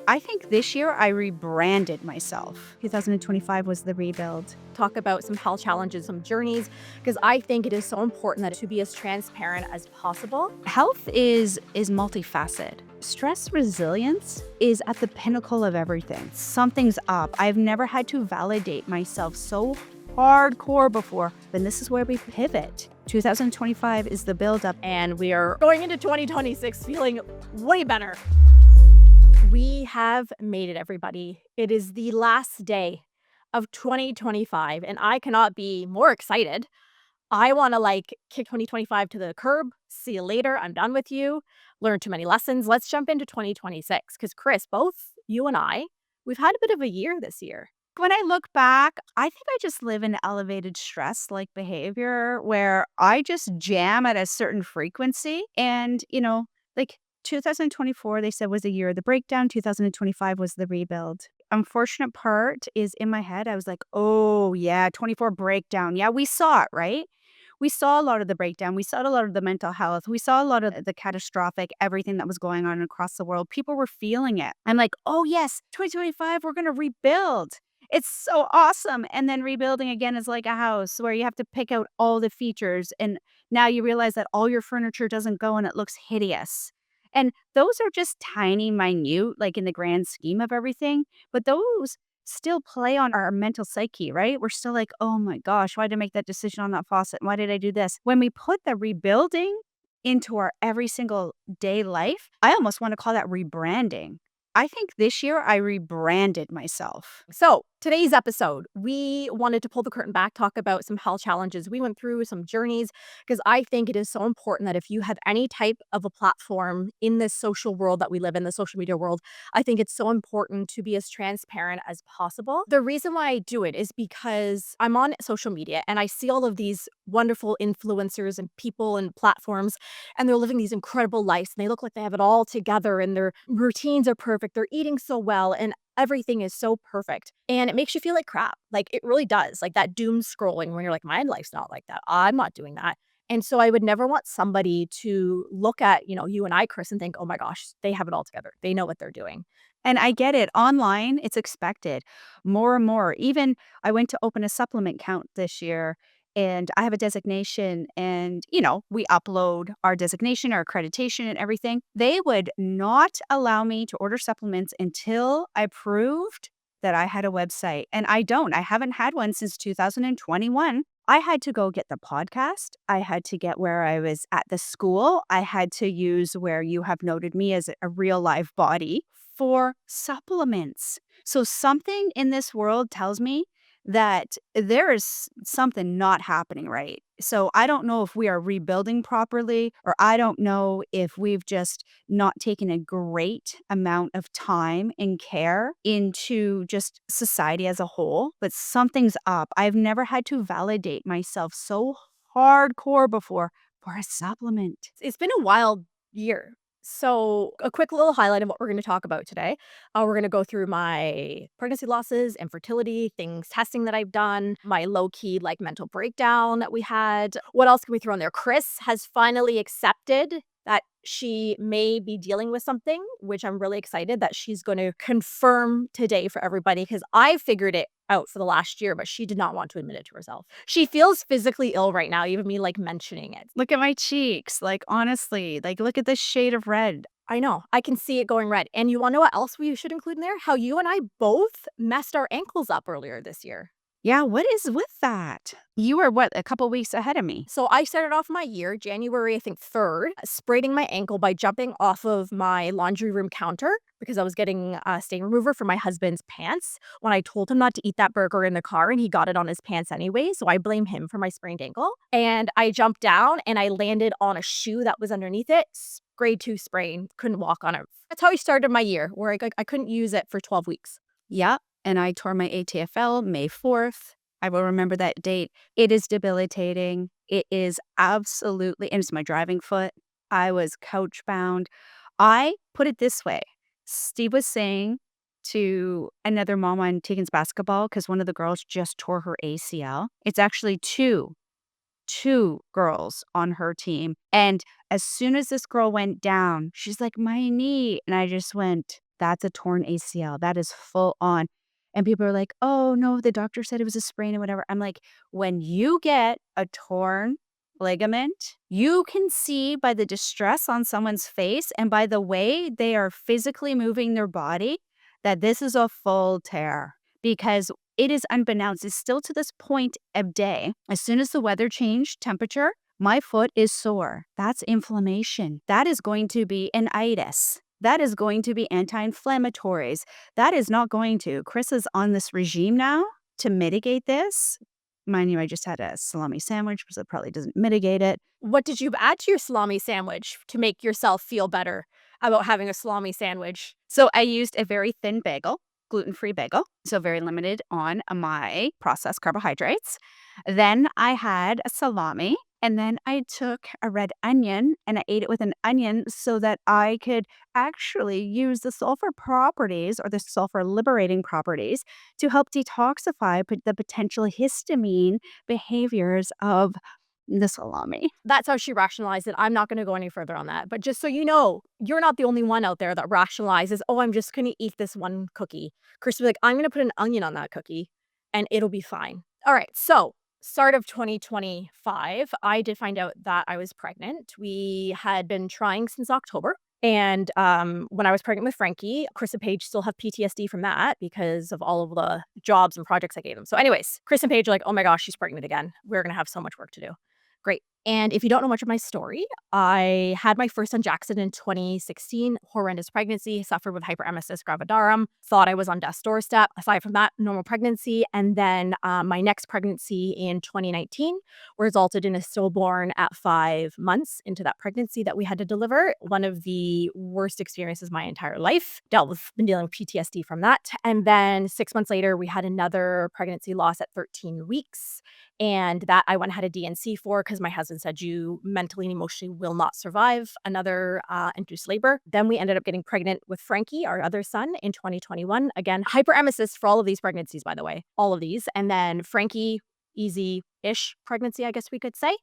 I think this year I rebranded myself. 2025 was the rebuild. Talk about some health challenges, some journeys, because I think it is so important that to be as transparent as possible. Health is multifaceted. Stress resilience is at the pinnacle of everything. Something's up. I've never had to validate myself so hardcore before, and this is where we pivot. 2025 is the buildup. And we are going into 2026 feeling way better. We have made it, everybody. It is the last day of 2025, and I cannot be more excited. I want to kick 2025 to the curb. See you later. I'm done with you. Learned too many lessons. Let's jump into 2026 because Cris, both you and I, we've had a bit of a year this year. When I look back, I think I just live in elevated stress like behavior where I just jam at a certain frequency. And, like 2024, they said was the year of the breakdown. 2025 was the rebuild. Unfortunate part is in my head, I was like, oh, yeah, 24 breakdown. Yeah, we saw it, right? We saw a lot of the breakdown. We saw a lot of the mental health. We saw a lot of the catastrophic, everything that was going on across the world. People were feeling it. I'm like, oh, yes, 2025, we're going to rebuild. It's so awesome. And then rebuilding again is like a house where you have to pick out all the features. And now you realize that all your furniture doesn't go and it looks hideous. And those are just tiny, minute, like in the grand scheme of everything. But those still play on our mental psyche, right? We're still like, oh my gosh, why did I make that decision on that faucet? Why did I do this? When we put the rebuilding into our every single day life, I almost want to call that rebranding. I think this year I rebranded myself. So, today's episode, we wanted to pull the curtain back, talk about some health challenges we went through, some journeys, because I think it is so important that if you have any type of a platform in this social world that we live in, the social media world, I think it's so important to be as transparent as possible. The reason why I do it is because I'm on social media and I see all of these wonderful influencers and people and platforms, and they're living these incredible lives and they look like they have it all together and their routines are perfect. They're eating so well and everything is so perfect. And it makes you feel like crap. Like it really does. Like that doom scrolling when you're like, my life's not like that. I'm not doing that. And so I would never want somebody to look at, you and I, Cris, and think, oh my gosh, they have it all together. They know what they're doing. And I get it. Online, it's expected more and more. Even I went to open a supplement count this year and I have a designation and, we upload our designation, our accreditation and everything. They would not allow me to order supplements until I proved that I had a website. And I don't. I haven't had one since 2021. I had to go get the podcast. I had to get where I was at the school. I had to use where you have noted me as a real live body for supplements. So something in this world tells me that there is something not happening right. So I don't know if we are rebuilding properly, or I don't know if we've just not taken a great amount of time and care into just society as a whole, but something's up. I've never had to validate myself so hardcore before for a supplement. It's been a wild year. So, a quick little highlight of what we're going to talk about today. We're going to go through my pregnancy losses and fertility, things, testing that I've done, my low key, mental breakdown that we had. What else can we throw in there? Cris has finally accepted that she may be dealing with something, which I'm really excited that she's going to confirm today for everybody because I figured it out for the last year, but she did not want to admit it to herself. She feels physically ill right now, even me mentioning it. Look at my cheeks. Honestly, look at this shade of red. I know. I can see it going red. And you want to know what else we should include in there? How you and I both messed our ankles up earlier this year. Yeah, what is with that? You were a couple weeks ahead of me. So I started off my year, January, I think 3rd, spraining my ankle by jumping off of my laundry room counter because I was getting a stain remover for my husband's pants when I told him not to eat that burger in the car and he got it on his pants anyway. So I blame him for my sprained ankle. And I jumped down and I landed on a shoe that was underneath it. Grade 2 sprain, couldn't walk on it. That's how I started my year, where I couldn't use it for 12 weeks. Yeah. And I tore my ATFL May 4th. I will remember that date. It is debilitating. It is absolutely, and it's my driving foot. I was couch bound. I put it this way. Steve was saying to another mom on Tegan's basketball, because one of the girls just tore her ACL. It's actually two girls on her team. And as soon as this girl went down, she's like, my knee. And I just went, That's a torn ACL. That is full on. And people are like, "Oh, no, the doctor said it was a sprain or whatever." I'm like, when you get a torn ligament, you can see by the distress on someone's face and by the way they are physically moving their body that this is a full tear because it is unbeknownst. It's still to this point of day. As soon as the weather changed, temperature, my foot is sore. That's inflammation. That is going to be an itis. That is going to be anti-inflammatories. That is not going to. Chris is on this regime now to mitigate this. Mind you, I just had a salami sandwich, so it probably doesn't mitigate it. What did you add to your salami sandwich to make yourself feel better about having a salami sandwich? So I used a very thin bagel, gluten-free bagel, so very limited on my processed carbohydrates. Then I had a salami, and then I took a red onion and I ate it with an onion so that I could actually use the sulfur properties or the sulfur liberating properties to help detoxify the potential histamine behaviors of the salami. That's how she rationalized it. I'm not gonna go any further on that, but just so you know, you're not the only one out there that rationalizes, "Oh, I'm just gonna eat this one cookie." Chris will be like, "I'm gonna put an onion on that cookie, and it'll be fine." Alright, so start of 2025, I did find out that I was pregnant. We had been trying since October, and, when I was pregnant with Frankie, Chris and Paige still have PTSD from that because of all of the jobs and projects I gave them. So anyways, Chris and Paige are like, "Oh my gosh, she's pregnant again. We're gonna have so much work to do." Great. And if you don't know much of my story, I had my first son Jackson in 2016, horrendous pregnancy, suffered with hyperemesis gravidarum, thought I was on death's doorstep. Aside from that, normal pregnancy. And then my next pregnancy in 2019 resulted in a stillborn at 5 months into that pregnancy that we had to deliver. One of the worst experiences of my entire life. Been dealing with PTSD from that. And then 6 months later, we had another pregnancy loss at 13 weeks. And that I went and had a DNC for because my husband said you mentally and emotionally will not survive another induced labor. Then we ended up getting pregnant with Frankie, our other son, in 2021. Again, hyperemesis for all of these pregnancies, by the way, all of these. And then Frankie, easy-ish pregnancy, I guess we could say.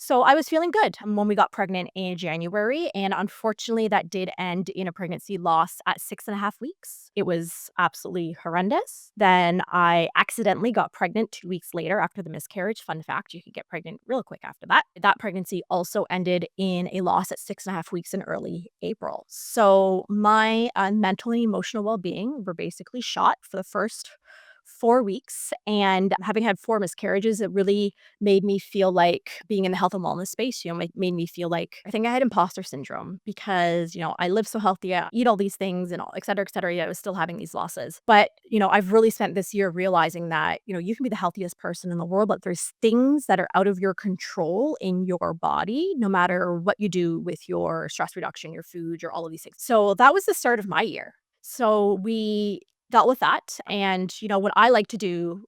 So I was feeling good when we got pregnant in January, and unfortunately, that did end in a pregnancy loss at 6.5 weeks. It was absolutely horrendous. Then I accidentally got pregnant 2 weeks later after the miscarriage. Fun fact, you could get pregnant real quick after that. That pregnancy also ended in a loss at 6.5 weeks in early April. So my mental and emotional well-being were basically shot for the first 4 weeks. And having had 4 miscarriages, it really made me feel like being in the health and wellness space, made me feel like I think I had imposter syndrome because, I live so healthy, I eat all these things and all, et cetera, et cetera. Yeah, I was still having these losses. But, I've really spent this year realizing that, you can be the healthiest person in the world, but there's things that are out of your control in your body, no matter what you do with your stress reduction, your food, your all of these things. So that was the start of my year. So we dealt with that. And, what I like to do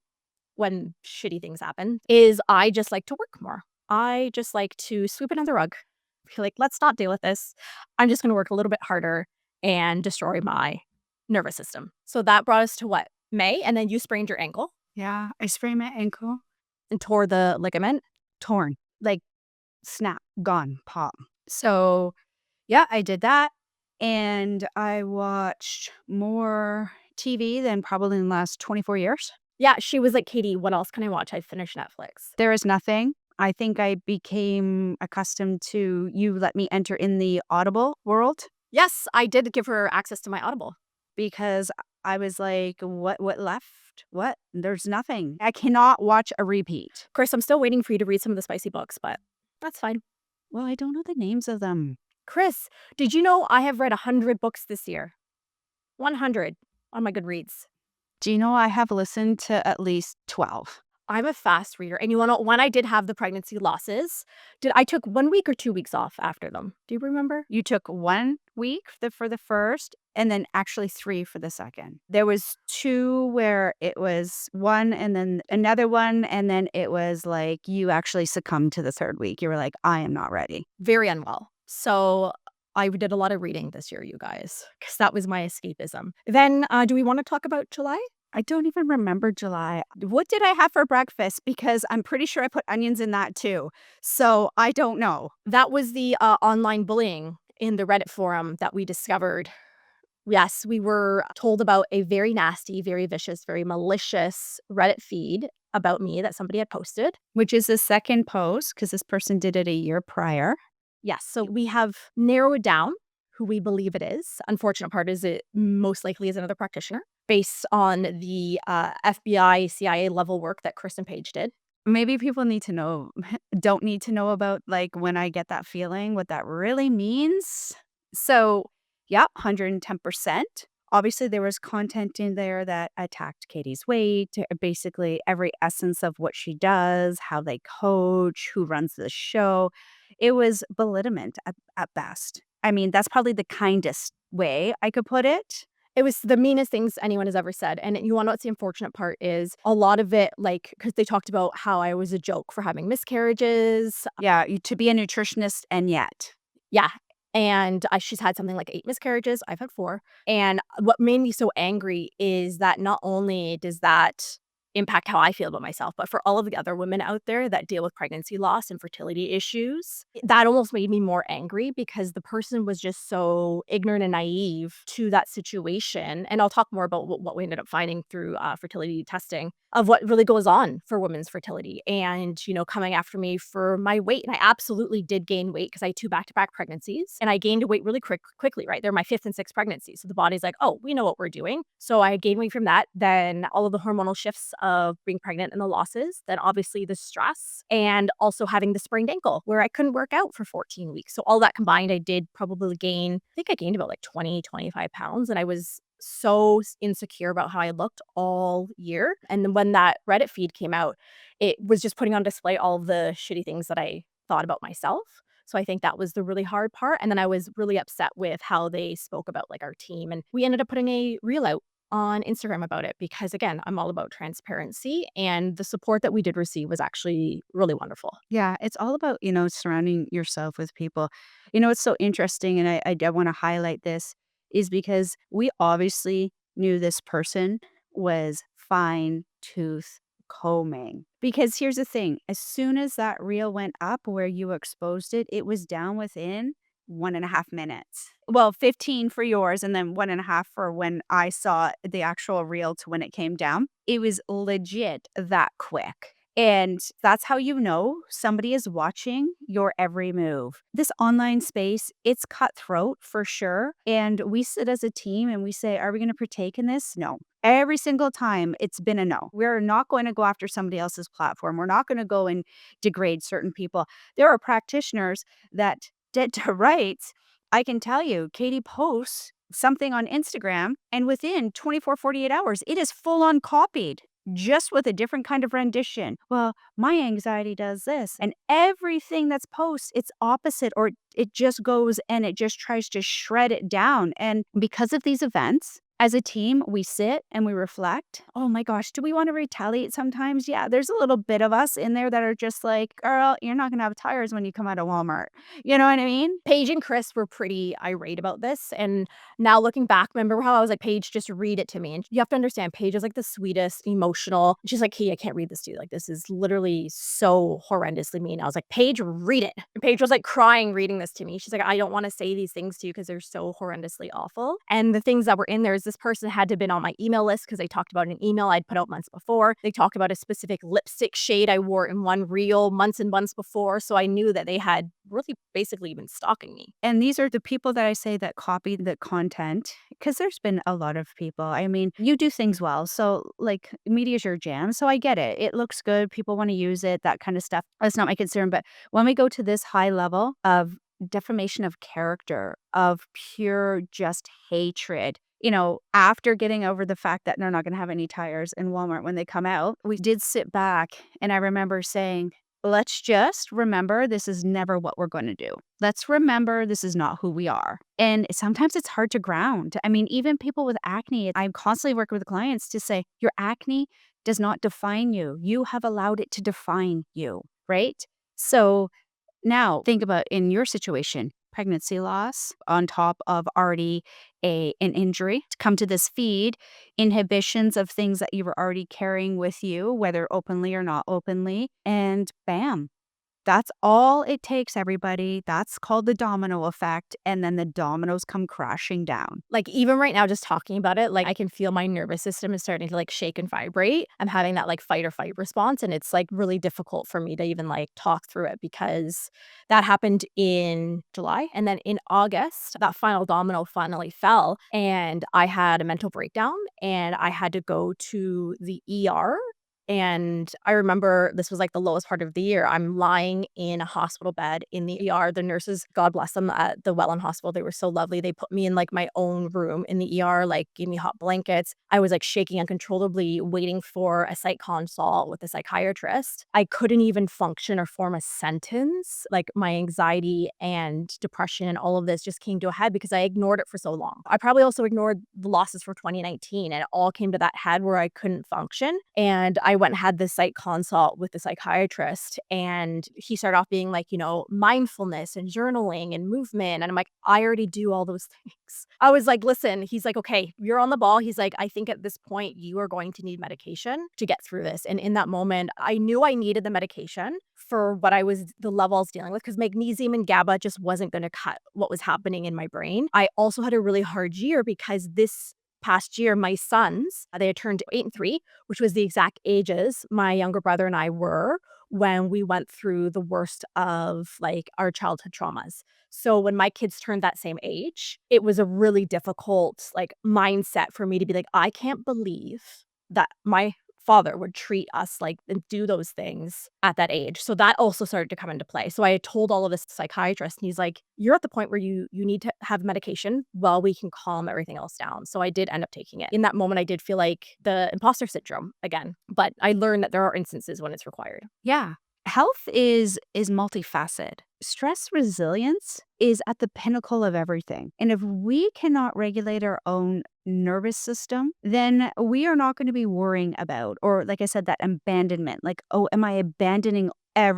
when shitty things happen is I just like to work more. I just like to sweep it under the rug. Be like, let's not deal with this. I'm just going to work a little bit harder and destroy my nervous system. So that brought us to what? May. And then you sprained your ankle Yeah, I sprained my ankle. and tore the ligament. Torn, like snap, gone, pop. So, yeah, I did that. And I watched more TV than probably in the last 24 years. Yeah, she was like, Katie, what else can I watch? I finished Netflix. There is nothing. I think I became accustomed to you let me enter in the Audible world Yes, I did give her access to my Audible. because I was like, what left? What? There's nothing. I cannot watch a repeat. Of course, I'm still waiting for you to read some of the spicy books, but that's fine. Well, I don't know the names of them. Chris, did you know I have read 100 books this year? 100 on my Goodreads. Do you know I have listened to at least 12? I'm a fast reader. And you wanna when I did have the pregnancy losses, I took 1 week or 2 weeks off after them. Do you remember? You took 1 week for the first and then actually 3 for the second. There was 2 where it was 1 and then another one, and then it was like you actually succumbed to the 3rd week. You were like, "I am not ready." Very unwell. So I did a lot of reading this year, you guys, because that was my escapism. Then, do we wanna talk about July? I don't even remember July. What did I have for breakfast? Because I'm pretty sure I put onions in that too. So I don't know. That was the, online bullying in the Reddit forum that we discovered Yes, we were told about a very nasty, very vicious, very malicious Reddit feed about me that somebody had posted. Which is the second post because this person did it a year prior. Yes, so we have narrowed down who we believe it is. Unfortunate part is it most likely is another practitioner based on the FBI, CIA level work that Chris and Paige did. Maybe people need to know don't need to know about, like, when I get that feeling, what that really means. So, yeah, 110%. Obviously, there was content in there that attacked Katie's weight, basically every essence of what she does, how they coach, who runs the show. It was belittlement at best. I mean, that's probably the kindest way I could put it. It was the meanest things anyone has ever said, and you wanna know what's the unfortunate part is a lot of it, like, because they talked about how I was a joke for having miscarriages. Yeah, you to be a nutritionist and yet. Yeah, and she's had something like 8 miscarriages, I've had 4, and what made me so angry is that not only does that impact how I feel about myself, but for all of the other women out there that deal with pregnancy loss and fertility issues, that almost made me more angry because the person was just so ignorant and naive to that situation, and I'll talk more about what we ended up finding through, fertility testing of what really goes on for women's fertility and, coming after me for my weight, and I absolutely did gain weight because I had 2 back-to-back pregnancies, and I gained weight really quickly, right? They're my 5th and 6th pregnancy, so the body's like, "Oh, we know what we're doing." So I gained weight from that, then all of the hormonal shifts of being pregnant and the losses, then obviously the stress, and also having the sprained ankle where I couldn't work out for 14 weeks. So all that combined, I did probably gain I think I gained about, like, 20-25 pounds, and I was so insecure about how I looked all year, and then when that Reddit feed came out, it was just putting on display all of the shitty things that I thought about myself. So I think that was the really hard part, and then I was really upset with how they spoke about, like, our team, and we ended up putting a reel out on Instagram about it because, again, I'm all about transparency, and the support that we did receive was actually really wonderful. Yeah, it's all about, surrounding yourself with people. It's so interesting, and I want to highlight this, is because we obviously knew this person was fine tooth combing. Because here's the thing, as soon as that reel went up where you exposed it, it was down within 1.5 minutes. Well, 15 for yours, and then 1.5 for when I saw the actual reel to when it came down. It was legit that quick. And that's how you know somebody is watching your every move. This online space, it's cutthroat for sure. And we sit as a team and we say, are we going to partake in this? No. Every single time it's been a no. We're not going to go after somebody else's platform. We're not going to go and degrade certain people. There are practitioners that, dead to rights, I can tell you, Katie posts something on Instagram, and within 24, 48 hours, it is full on copied just with a different kind of rendition. Well, my anxiety does this. And everything that's posts, it's opposite, or it just goes and it just tries to shred it down. And because of these events, as a team, we sit and we reflect. Oh my gosh, do we want to retaliate sometimes? Yeah, there's a little bit of us in there that are just like, girl, you're not going to have tires when you come out of Walmart. You know what I mean? Paige and Chris were pretty irate about this, and now looking back, remember how I was like, "Paige, just read it to me," and you have to understand, Paige is, like, the sweetest, emotional she's like, "Hey, I can't read this to you, like, this is literally so horrendously mean." I was like, "Paige, read it." And Paige was, like, crying reading this to me. She's like, "I don't wanna say these things to you because 'cause they're so horrendously awful." And the things that were in there is this person had to have been on my email list because they talked about an email I'd put out months before. They talked about a specific lipstick shade I wore in one reel months and months before, so I knew that they had really basically been stalking me. And these are the people that I say that copy the content, because there's been a lot of people. I mean, you do things well. So, like, media is your jam. So I get it. It looks good. People want to use it, that kind of stuff. That's not my concern. But when we go to this high level of defamation of character, of pure just hatred, after getting over the fact that they're not going to have any tires in Walmart when they come out, we did sit back. And I remember saying, let's just remember this is never what we're going to do. Let's remember this is not who we are. And sometimes it's hard to ground. I mean, even people with acne, I'm constantly working with clients to say, your acne does not define you. You have allowed it to define you, right? So now, think about in your situation, pregnancy loss on top of already an injury to come to this feed, inhibitions of things that you were already carrying with you, whether openly or not openly, and bam. That's all it takes, everybody. That's called the domino effect, and then the dominoes come crashing down. Like, even right now, just talking about it, like, I can feel my nervous system is starting to, like, shake and vibrate. I'm having that, like, fight or flight response, and it's, like, really difficult for me to even, like, talk through it because that happened in July, and then in August, that final domino finally fell, and I had a mental breakdown, and I had to go to the ER. And I remember this was, like, the lowest part of the year. I'm lying in a hospital bed in the ER. The nurses, God bless them, at the Welland Hospital, they were so lovely. They put me in, like, my own room in the ER, like, gave me hot blankets. I was, like, shaking uncontrollably, waiting for a psych consult with a psychiatrist. I couldn't even function or form a sentence. Like, my anxiety and depression and all of this just came to a head because I ignored it for so long. I probably also ignored the losses for 2019, and it all came to that head where I couldn't function, and I went and had this psych consult with the psychiatrist, and he started off being like, mindfulness and journaling and movement, and I'm like, "I already do all those things." I was like, "Listen," he's like, "Okay, you're on the ball." He's like, "I think at this point, you are going to need medication to get through this," and in that moment, I knew I needed the medication for what I was the level I was dealing with, because magnesium and GABA just wasn't gonna cut what was happening in my brain. I also had a really hard year because this past year, my sons, they had turned 8 and 3, which was the exact ages my younger brother and I were when we went through the worst of, like, our childhood traumas. So when my kids turned that same age, it was a really difficult, like, mindset for me to be like, "I can't believe that my father would treat us like and do those things at that age." So that also started to come into play. So I had told all of this to psychiatrist, and he's like, "You're at the point where you need to have medication while we can calm everything else down." So I did end up taking it. In that moment, I did feel like the imposter syndrome again, but I learned that there are instances when it's required. Yeah. Health is multifaceted. Stress resilience is at the pinnacle of everything. And if we cannot regulate our own nervous system, then we are not going to be worrying about, or like I said, that abandonment. Like, oh, am I abandoning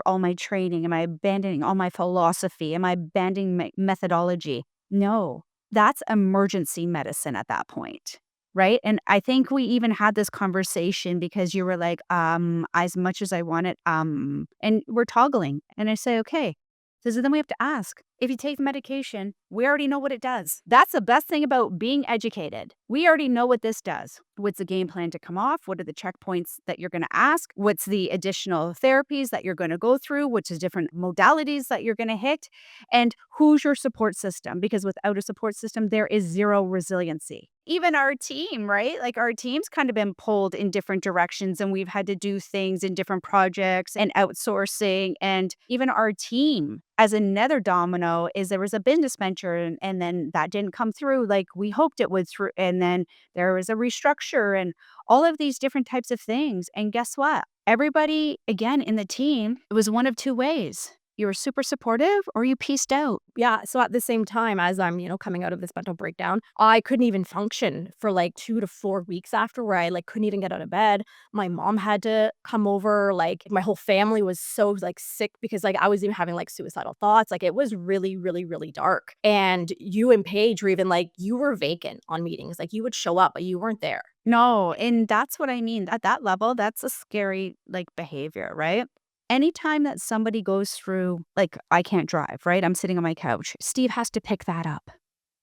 all my training? Am I abandoning all my philosophy? Am I abandoning my methodology? No, that's emergency medicine at that point. Right? And I think we even had this conversation because you were like, as much as I want it, and we're toggling. And I say, okay. So then we have to ask, if you take medication, we already know what it does. That's the best thing about being educated. We already know what this does. What's the game plan to come off? What are the checkpoints that you're going to ask? What's the additional therapies that you're going to go through? Which is different modalities that you're going to hit? And who's your support system? Because without a support system, there is zero resiliency. Even our team, right? Like our team's kind of been pulled in different directions, and we've had to do things in different projects and outsourcing. And even our team, as another domino, is there was a business venture, and then that didn't come through like we hoped it would through. And then there was a restructure and all of these different types of things. And guess what? Everybody, again, in the team, it was one of two ways. You were super supportive or you pieced out. Yeah, so at the same time as I'm, coming out of this mental breakdown, I couldn't even function for like 2 to 4 weeks after, where I, like, couldn't even get out of bed. My mom had to come over, like, my whole family was so, like, sick because, like, I was even having, like, suicidal thoughts. Like, it was really, really, really dark. And you and Paige were even, like, you were vacant on meetings. Like, you would show up, but you weren't there. No, and that's what I mean. At that level, that's a scary, like, behavior, right? Anytime that somebody goes through, like, I can't drive, right? I'm sitting on my couch. Steve has to pick that up.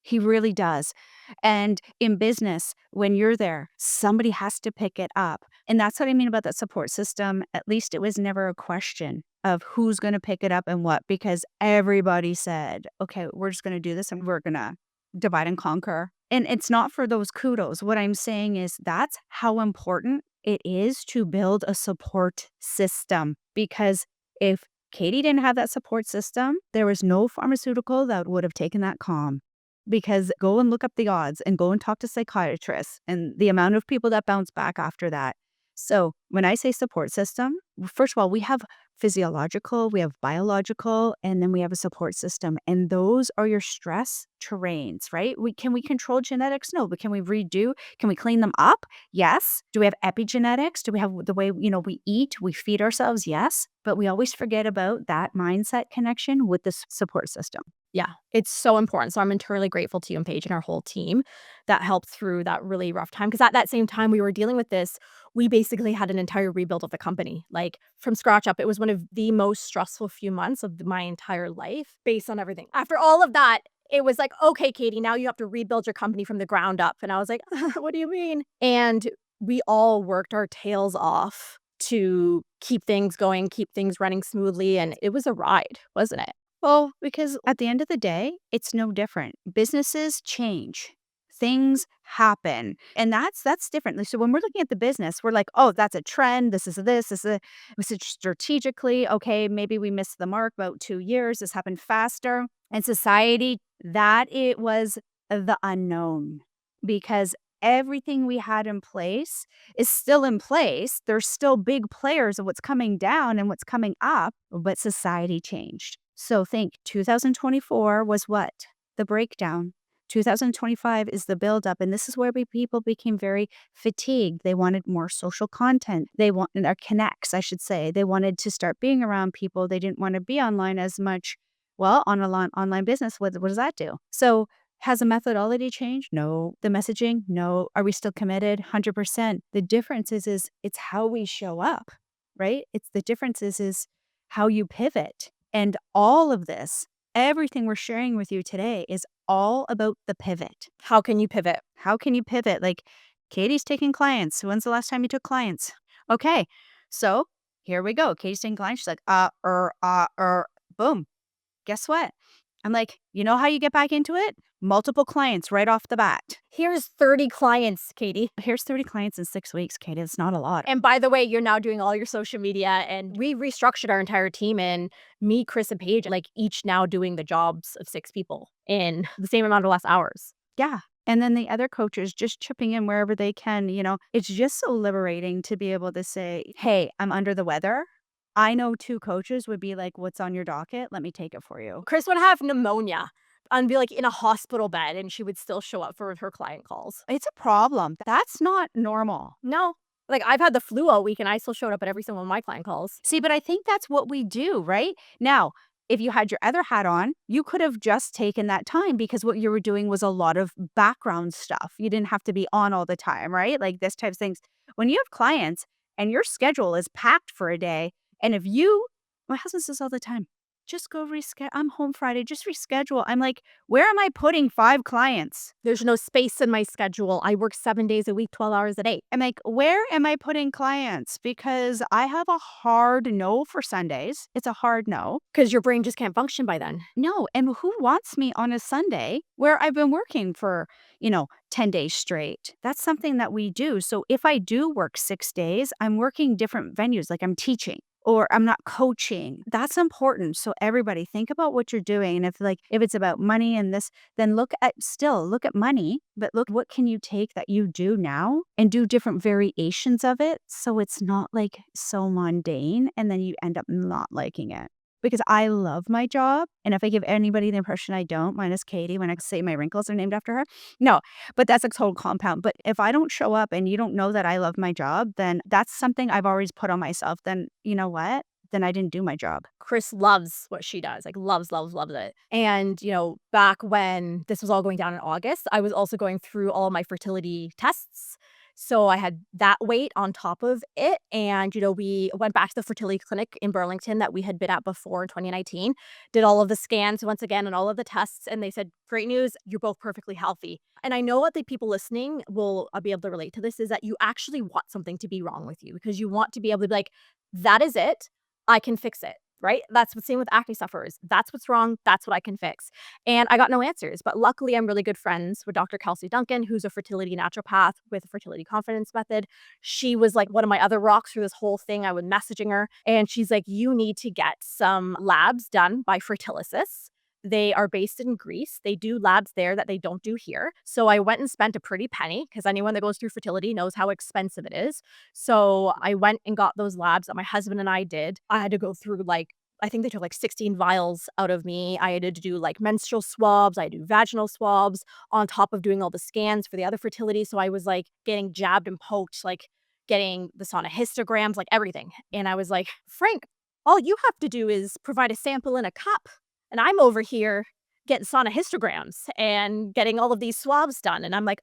He really does. And in business, when you're there, somebody has to pick it up. And that's what I mean about that support system. At least it was never a question of who's going to pick it up and what, because everybody said, okay, we're just going to do this and we're going to divide and conquer. And it's not for those kudos. What I'm saying is that's how important it is to build a support system. Because if Katie didn't have that support system, there was no pharmaceutical that would have taken that calm. Because go and look up the odds and go and talk to psychiatrists and the amount of people that bounce back after that. So when I say support system, first of all, we have physiological, we have biological, and then we have a support system. And those are your stress terrains, right? Can we control genetics? No, but can we redo? Can we clean them up? Yes. Do we have epigenetics? Do we have the way, we eat, we feed ourselves? Yes. But we always forget about that mindset connection with the support system. Yeah, it's so important. So I'm eternally grateful to you and Paige and our whole team that helped through that really rough time. Because at that same time we were dealing with this, we basically had an entire rebuild of the company, like from scratch up. It was one of the most stressful few months of my entire life based on everything. After all of that, it was like, okay, Katie, now you have to rebuild your company from the ground up. And I was like, what do you mean? And we all worked our tails off to keep things going, keep things running smoothly. And it was a ride, wasn't it? Well, because at the end of the day, it's no different. Businesses change. Things happen. And that's different. Like, so when we're looking at the business, we're like, oh, that's a trend. This is a was it strategically, okay, maybe we missed the mark about 2 years. This happened faster. And society, that it was the unknown because everything we had in place is still in place. There's still big players of what's coming down and what's coming up, but society changed. So think 2024 was what? The breakdown. 2025 is the buildup. And this is where people became very fatigued. They wanted more social content. They wanted or connects, I should say. They wanted to start being around people. They didn't want to be online as much. Well, on online business, what does that do? So has the methodology changed? No. The messaging? No. Are we still committed? 100%. The difference is it's how we show up, right? It's the difference is how you pivot. And all of this, everything we're sharing with you today is all about the pivot. How can you pivot? How can you pivot? Like Katie's taking clients. When's the last time you took clients? Okay. So here we go. Katie's taking clients. She's like, boom. Guess what? I'm like, you know how you get back into it? Multiple clients right off the bat. Here's 30 clients, Katie. Here's 30 clients in 6 weeks, Katie. It's not a lot. And by the way, you're now doing all your social media, and we restructured our entire team, and me, Cris, and Paige, like each now doing the jobs of 6 people in the same amount of less hours. Yeah. And then the other coaches just chipping in wherever they can. It's just so liberating to be able to say, hey, I'm under the weather. I know 2 coaches would be like, what's on your docket? Let me take it for you. Cris would have pneumonia and be like in a hospital bed, and she would still show up for her client calls. It's a problem. That's not normal. No. Like, I've had the flu all week, and I still showed up at every single one of my client calls. See, but I think that's what we do, right? Now, if you had your other hat on, you could have just taken that time because what you were doing was a lot of background stuff. You didn't have to be on all the time, right? Like this type of things. When you have clients and your schedule is packed for a day, and if you, my husband says all the time, just go reschedule. I'm home Friday, just reschedule. I'm like, where am I putting 5 clients? There's no space in my schedule. I work 7 days a week, 12 hours a day. I'm like, where am I putting clients? Because I have a hard no for Sundays. It's a hard no. Because your brain just can't function by then. No, and who wants me on a Sunday where I've been working for, 10 days straight? That's something that we do. So if I do work 6 days, I'm working different venues, like I'm teaching or I'm not coaching. That's important. So everybody think about what you're doing. And if it's about money and this, then look at money, but look, what can you take that you do now and do different variations of it so it's not like so mundane and then you end up not liking it. Because I love my job, and if I give anybody the impression I don't, minus Katie, when I say my wrinkles are named after her, no, but that's a total compound. But if I don't show up and you don't know that I love my job, then that's something I've always put on myself. Then you know what? Then I didn't do my job. Cris loves what she does, like loves, loves, loves it. And, back when this was all going down in August, I was also going through all my fertility tests. So I had that weight on top of it. And, we went back to the fertility clinic in Burlington that we had been at before in 2019, did all of the scans once again and all of the tests. And they said, great news, you're both perfectly healthy. And I know what the people listening will be able to relate to this is that you actually want something to be wrong with you because you want to be able to be like, that is it. I can fix it, right? That's what's same with acne sufferers. That's what's wrong. That's what I can fix. And I got no answers. But luckily, I'm really good friends with Dr. Kelsey Duncan, who's a fertility naturopath with a fertility confidence method. She was like one of my other rocks through this whole thing. I was messaging her, and she's like, you need to get some labs done by Fertilisis. They are based in Greece. They do labs there that they don't do here. So I went and spent a pretty penny because anyone that goes through fertility knows how expensive it is. So I went and got those labs that my husband and I did. I had to go through I think they took 16 vials out of me. I had to do menstrual swabs. I had to do vaginal swabs on top of doing all the scans for the other fertility. So I was getting jabbed and poked, getting the sauna histograms, everything. And I was like, Frank, all you have to do is provide a sample in a cup. And I'm over here getting sauna histograms and getting all of these swabs done. And I'm like,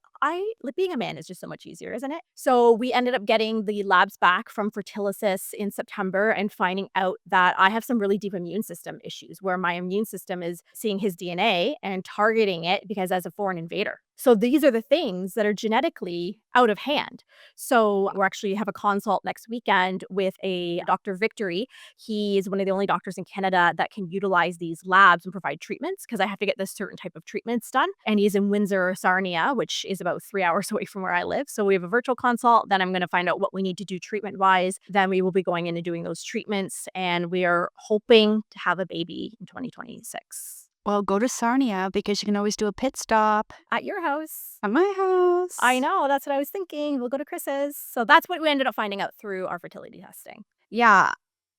being a man is just so much easier, isn't it? So we ended up getting the labs back from Fertility in September and finding out that I have some really deep immune system issues where my immune system is seeing his DNA and targeting it because as a foreign invader. So these are the things that are genetically out of hand. So we're actually have a consult next weekend with a Dr. Victory. He is one of the only doctors in Canada that can utilize these labs and provide treatments because I have to get this certain type of treatments done. And he's in Windsor, Sarnia, which is about 3 hours away from where I live. So we have a virtual consult. Then I'm going to find out what we need to do treatment wise. Then we will be going in and doing those treatments. And we are hoping to have a baby in 2026. Well, go to Sarnia because you can always do a pit stop At your house. at my house. I know. That's what I was thinking. We'll go to Chris's. So that's what we ended up finding out through our fertility testing. Yeah.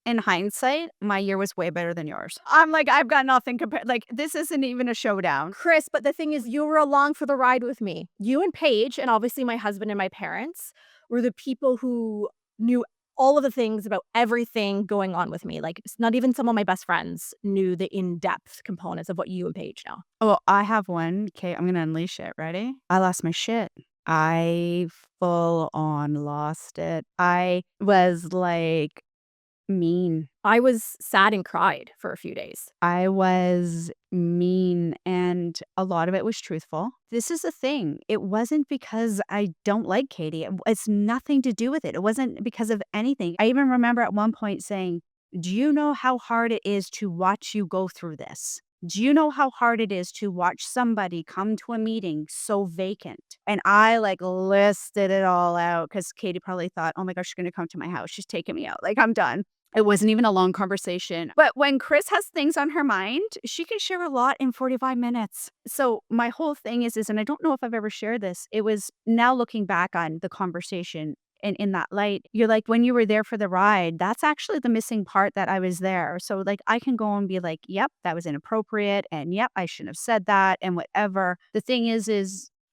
In hindsight, my year was way better than yours. I'm like, I've got nothing compared. Like, this isn't even a showdown. Chris, but the thing is, you were along for the ride with me. You and Paige, and obviously my husband and my parents, were the people who knew all of the things about everything going on with me. Like, it's not even some of my best friends knew the in-depth components of what you and Paige know. Oh, I have one. Okay, I'm going to unleash it. Ready? I lost my shit. I full on lost it. I was like mean. I was sad and cried for a few days. I was mean, and a lot of it was truthful. This is the thing. It wasn't because I don't like Katie. It's nothing to do with it. It wasn't because of anything. I even remember at one point saying, "Do you know how hard it is to watch you go through this? Do you know how hard it is to watch somebody come to a meeting so vacant?" And I like listed it all out because Katie probably thought, "Oh my gosh, she's going to come to my house. She's taking me out. Like, I'm done." It wasn't even a long conversation. But when Cris has things on her mind, she can share a lot in 45 minutes. So my whole thing is, and I don't know if I've ever shared this, it was now looking back on the conversation and in that light, you're like, when you were there for the ride, that's actually the missing part that I was there. So like I can go and be like, yep, that was inappropriate. And yep, I shouldn't have said that and whatever. The thing is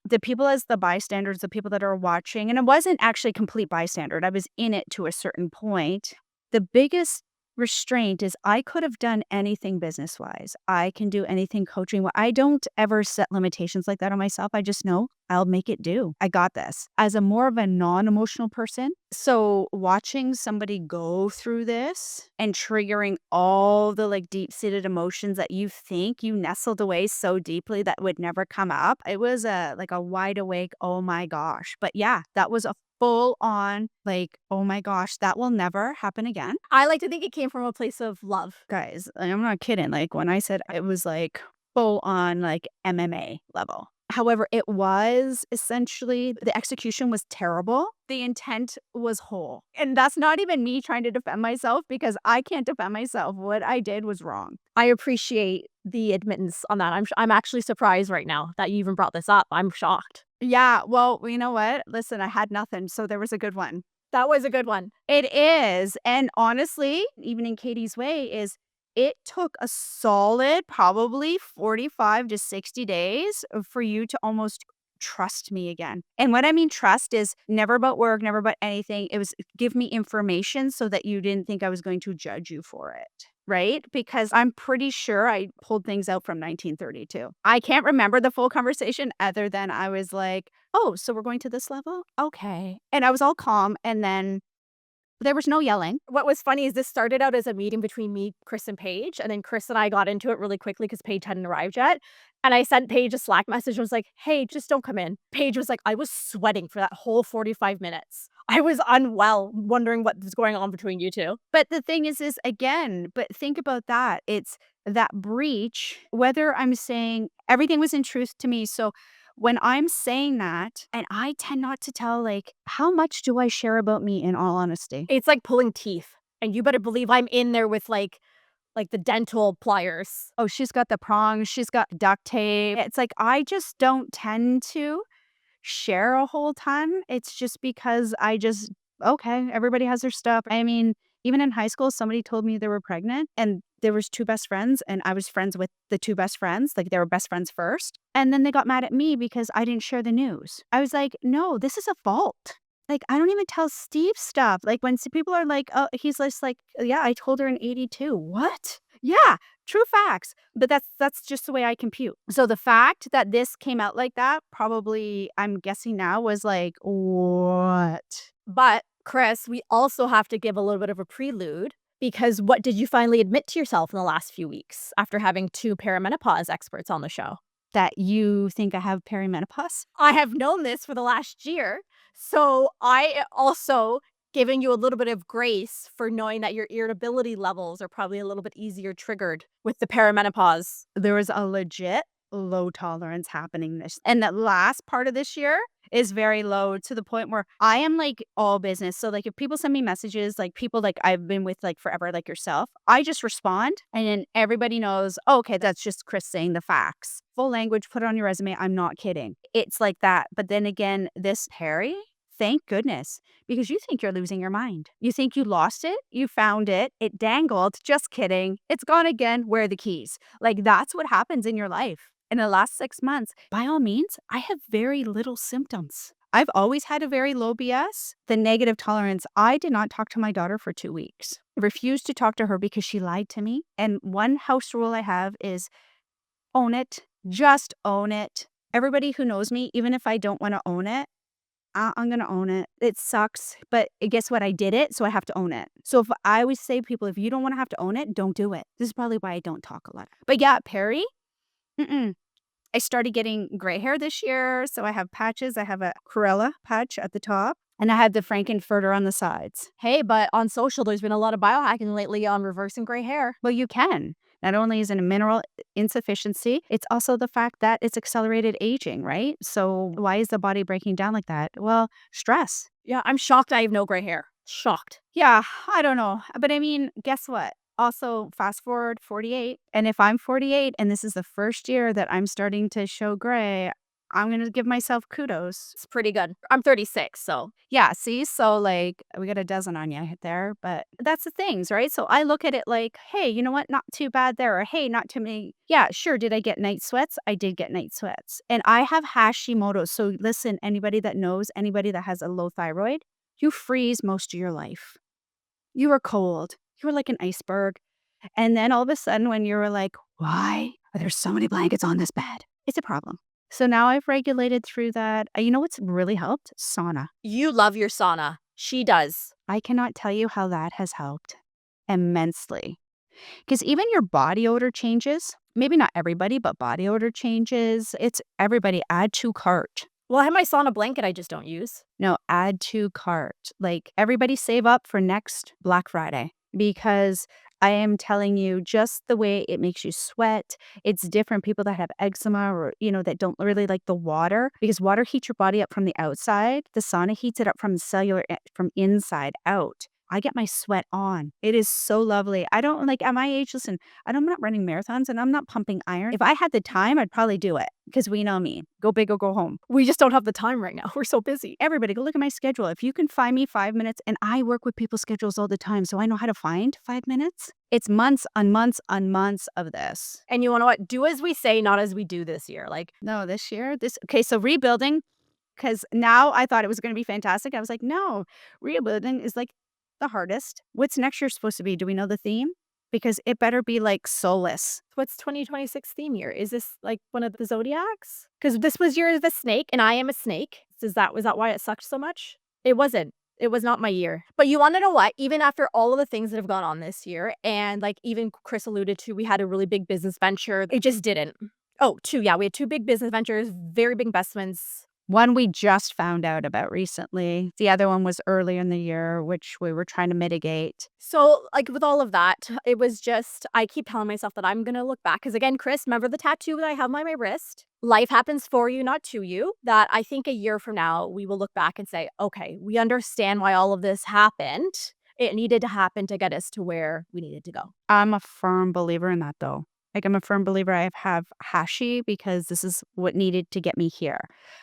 the people as the bystanders, the people that are watching, and it wasn't actually complete bystander. I was in it to a certain point. The biggest restraint is I could have done anything business-wise. I can do anything coaching. I don't ever set limitations like that on myself. I just know I'll make it do. I got this. As a more of a non-emotional person, so watching somebody go through this and triggering all the like deep-seated emotions that you think you nestled away so deeply that would never come up, it was a wide awake, oh my gosh. But yeah, that was a full on like, oh my gosh, that will never happen again. I like to think it came from a place of love. Guys, I'm not kidding. Like when I said it was like full on like MMA level. However, it was essentially the execution was terrible. The intent was whole. And that's not even me trying to defend myself because I can't defend myself. What I did was wrong. I appreciate the admittance on that. I'm actually surprised right now that you even brought this up. I'm shocked. Yeah, well, you know what? Listen, I had nothing, so there was a good one. That was a good one. It is, and honestly, even in Katie's way, is it took a solid probably 45 to 60 days for you to almost trust me again. And what I mean trust is never about work, never about anything. It was give me information so that you didn't think I was going to judge you for it. Right? Because I'm pretty sure I pulled things out from 1932. I can't remember the full conversation other than I was like, oh, so we're going to this level? Okay. And I was all calm. And then there was no yelling. What was funny is this started out as a meeting between me, Cris, and Paige. And then Cris and I got into it really quickly because Paige hadn't arrived yet. And I sent Paige a Slack message and was like, hey, just don't come in. Paige was like, I was sweating for that whole 45 minutes. I was unwell, wondering what was going on between you two. But the thing is again, but think about that. It's that breach, whether I'm saying everything was in truth to me. So when I'm saying that, and I tend not to tell, like, how much do I share about me in all honesty? It's like pulling teeth. And you better believe I'm in there with like the dental pliers. Oh, she's got the prongs. She's got duct tape. It's like, I just don't tend to share a whole ton. It's just because okay, everybody has their stuff. I mean, even in high school, somebody told me they were pregnant and there was two best friends and I was friends with the two best friends. Like they were best friends first. And then they got mad at me because I didn't share the news. I was like, no, this is a fault. Like, I don't even tell Steve stuff. Like when people are like, oh, he's just like, yeah, I told her in 82. What? Yeah. True facts, but that's just the way I compute. So the fact that this came out like that probably, I'm guessing now, was like, "What?" But, Chris, we also have to give a little bit of a prelude because what did you finally admit to yourself in the last few weeks after having 2 perimenopause experts on the show? That you think I have perimenopause? I have known this for the last year, so I also giving you a little bit of grace for knowing that your irritability levels are probably a little bit easier triggered with the perimenopause. There was a legit low tolerance happening this, and the last part of this year is very low to the point where I am, like, all business. So, like, if people send me messages, like, people, like, I've been with, like, forever, like yourself, I just respond, and then everybody knows, "Oh, okay, that's just Chris saying the facts." Full language, put it on your resume, I'm not kidding. It's like that, but then again, this Harry, thank goodness, because you think you're losing your mind. You think you lost it, you found it, it dangled, just kidding, it's gone again, where are the keys? Like, that's what happens in your life. In the last 6 months, by all means, I have very little symptoms. I've always had a very low BS. The negative tolerance, I did not talk to my daughter for 2 weeks. I refused to talk to her because she lied to me, and one house rule I have is own it, just own it. Everybody who knows me, even if I don't wanna own it, I'm gonna own it. It sucks, but guess what? I did it, so I have to own it. So if I always say to people, if you don't wanna have to own it, don't do it. This is probably why I don't talk a lot. But yeah, Perry, mm-mm. I started getting gray hair this year, so I have patches. I have a Corella patch at the top, and I have the Frankenfurter on the sides. Hey, but on social, there's been a lot of biohacking lately on reversing gray hair. Well, you can. Not only is it a mineral insufficiency, it's also the fact that it's accelerated aging, right? So why is the body breaking down like that? Well, stress. Yeah, I'm shocked I have no gray hair. Shocked. Yeah, I don't know. But I mean, guess what? Also, fast forward 48. And if I'm 48 and this is the first year that I'm starting to show gray, I'm going to give myself kudos. It's pretty good. I'm 36, so Yeah, see? So, like, we got a dozen on you there, but that's the things, right? So I look at it like, hey, you know what? Not too bad there. Or hey, not too many. Yeah, sure. Did I get night sweats? I did get night sweats. And I have Hashimoto's. So listen, anybody that knows, anybody that has a low thyroid, you freeze most of your life. You were cold. You were like an iceberg. And then all of a sudden, when you were like, why are there so many blankets on this bed? It's a problem. So now I've regulated through that. You know what's really helped? Sauna. you love your sauna. She does. I cannot tell you how that has helped immensely. Because even your body odor changes. Maybe not everybody, but body odor changes. It's everybody. Add to cart. Well, I have my sauna blanket I just don't use. No, add to cart. Like, everybody save up for next Black Friday because I am telling you, just the way it makes you sweat, it's different. People that have eczema or, that don't really like the water, because water heats your body up from the outside. The sauna heats it up from from inside out. I get my sweat on. It is so lovely. I don't like, at my age, listen, I'm not running marathons and I'm not pumping iron. If I had the time, I'd probably do it because we know me. Go big or go home. We just don't have the time right now. We're so busy. Everybody, go look at my schedule. If you can find me 5 minutes, and I work with people's schedules all the time, so I know how to find 5 minutes. It's months on months on months of this. And you know what? Do as we say, not as we do this year. Like, No, this year, okay, so rebuilding, because now I thought it was going to be fantastic. I was like, no, rebuilding is like the hardest. What's next year supposed to be? Do we know the theme? Because it better be like soulless. what's 2026 theme year? Is this like one of the zodiacs? Because this was year of the snake, and I am a snake. Was that why it sucked so much? It wasn't. It was not my year. But you want to know what? Even after all of the things that have gone on this year, and like even Chris alluded to, we had a really big business venture. It just didn't. Oh, two. Yeah, we had 2 big business ventures, very big investments. One we just found out about recently. The other one was earlier in the year, which we were trying to mitigate. So, like, with all of that, it was just, I keep telling myself that I'm gonna look back. Because again, Chris, remember the tattoo that I have on my wrist? Life happens for you, not to you. That I think a year from now, we will look back and say, okay, we understand why all of this happened. It needed to happen to get us to where we needed to go. I'm a firm believer in that, though. Like, I'm a firm believer I have Hashi because this is what needed to get me here.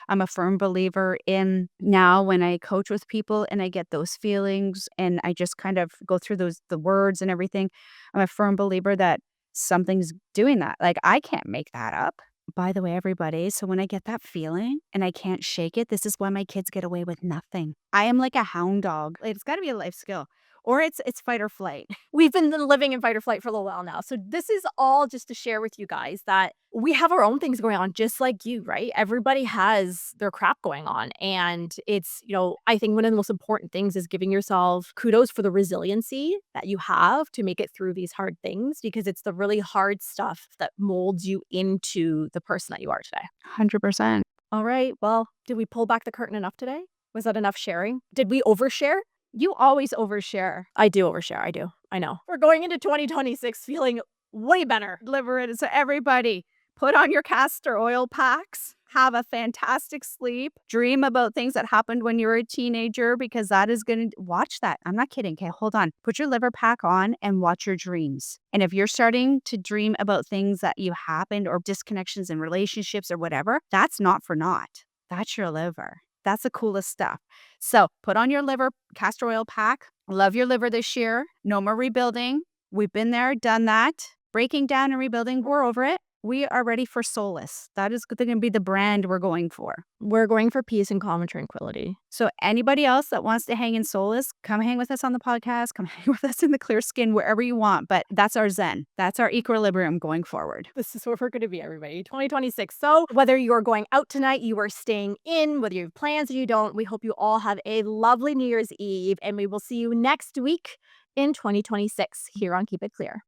I'm a firm believer in now when I coach with people and I get those feelings and I just kind of go through the words and everything. I'm a firm believer that something's doing that. Like, I can't make that up. By the way, everybody, so when I get that feeling and I can't shake it, this is why my kids get away with nothing. I am like a hound dog. It's got to be a life skill. or it's fight or flight. We've been living in fight or flight for a little while now. So this is all just to share with you guys that we have our own things going on just like you, right? Everybody has their crap going on. And it's, I think one of the most important things is giving yourself kudos for the resiliency that you have to make it through these hard things, because it's the really hard stuff that molds you into the person that you are today. 100%. All right. Well, did we pull back the curtain enough today? Was that enough sharing? Did we overshare? You always overshare. I do overshare. I do. I know. We're going into 2026 feeling way better. Deliver it. So everybody, put on your castor oil packs. Have a fantastic sleep. Dream about things that happened when you were a teenager, because that is going to watch that. I'm not kidding. Okay, hold on. Put your liver pack on and watch your dreams. And if you're starting to dream about things that you happened or disconnections in relationships or whatever, that's not for naught. That's your liver. That's the coolest stuff. So put on your liver castor oil pack. Love your liver this year. No more rebuilding. We've been there, done that. Breaking down and rebuilding, we're over it. We are ready for solace. That is going to be the brand we're going for. We're going for peace and calm and tranquility. So anybody else that wants to hang in solace, come hang with us on the podcast. Come hang with us in the clear skin, wherever you want. But that's our zen. That's our equilibrium going forward. This is where we're going to be, everybody. 2026. So whether you're going out tonight, you are staying in, whether you have plans or you don't, we hope you all have a lovely New Year's Eve. And we will see you next week in 2026 here on Keep It Clear.